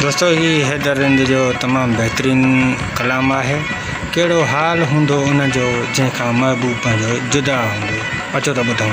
दोस्तों ही हैदर रिंद जो तमामु बहितरीन कलाम आहे। कहिड़ो हाल हूंदो उन जो जंहिंखां महबूब पंहिंजो जुदा हूंदो। अचो त ॿुधूं।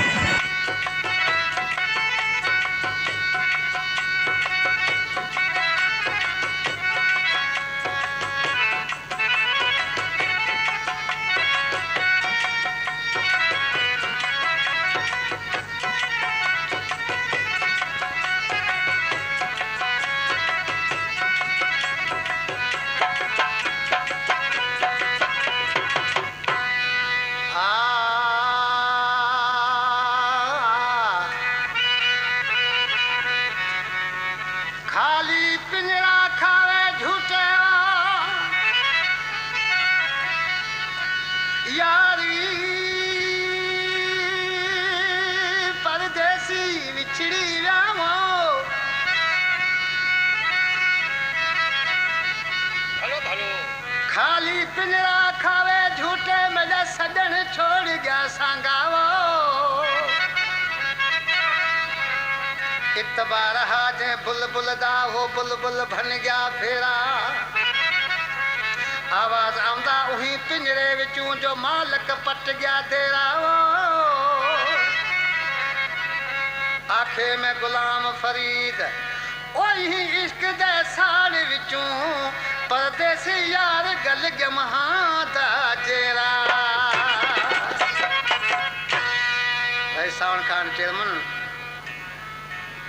खाली पिंजरा खावे झूठे यारी परदेसी विछड़ी व्यामो खाली पिंजरा खावे झूठे मेरा सजन छोड़ गया सांगावो इतबार हाजे बुलबुल दा हो बुलबुल बन गया फेरा आवाज आंदा उही पिंजरे विचों जो मालक पट गया तेरा आखे में गुलाम फरीद ओही इश्क दे साड़ विचों परदेसी यार गल गया महादा जेरा भाई सावन खान चेयरमैन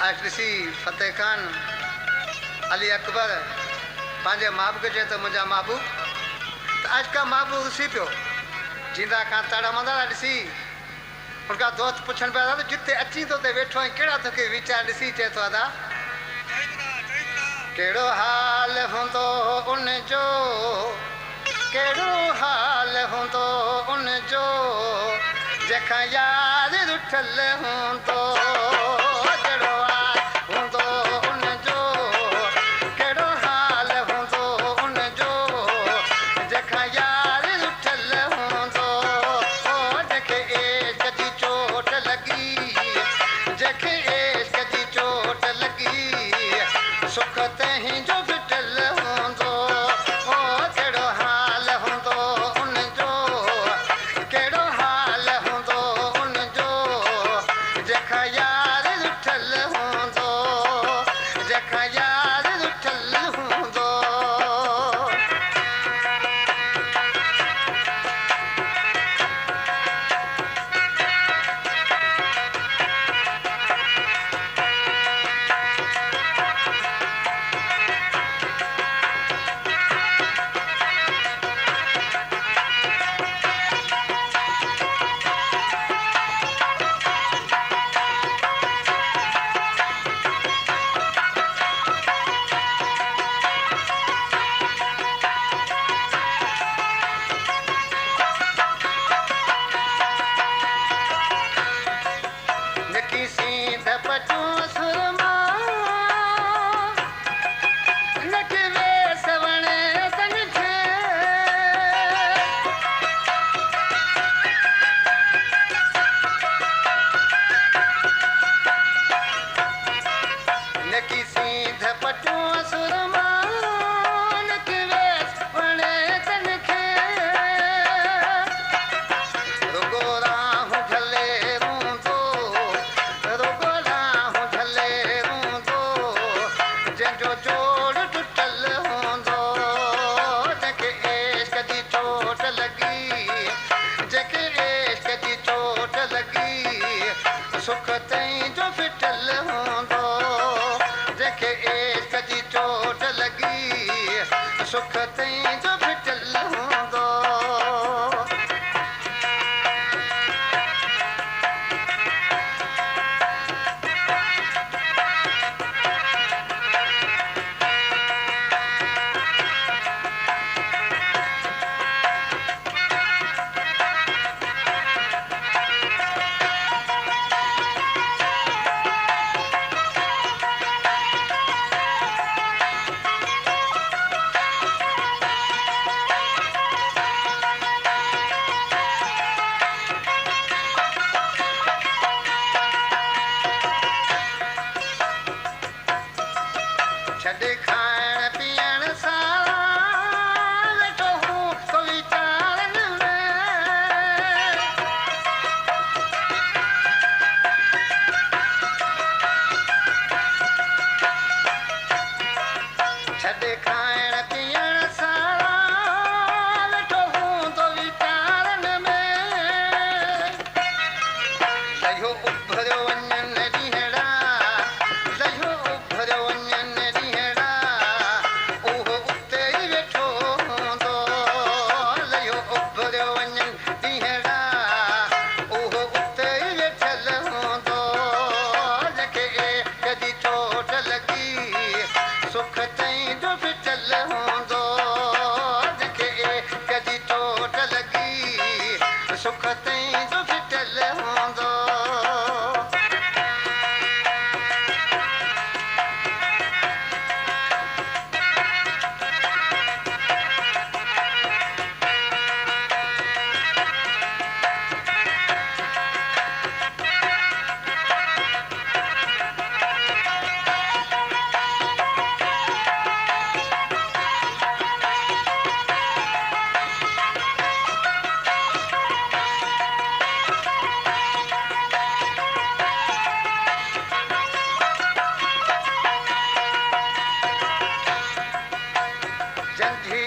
आशसी फतेह खान अली अकबर पंहिंजे महबूब खे चए थो मुंहिंजा महबूब त आज का महबूब रुसी पियो जींदा खां ताड़ा मंदारा ॾिसी उनखां दोस्त पुछनि पिया त जिते अची तो ते वेठो ऐं कहिड़ा तोखे वीचार ॾिसी चए थो अदा कहिड़ो हाल हूंदो उन जो कहिड़ो हाल हूंदो उन जो जंहिंखां यार रुठल हूंदो सुख तई जो फिटल हूंदो जंजीर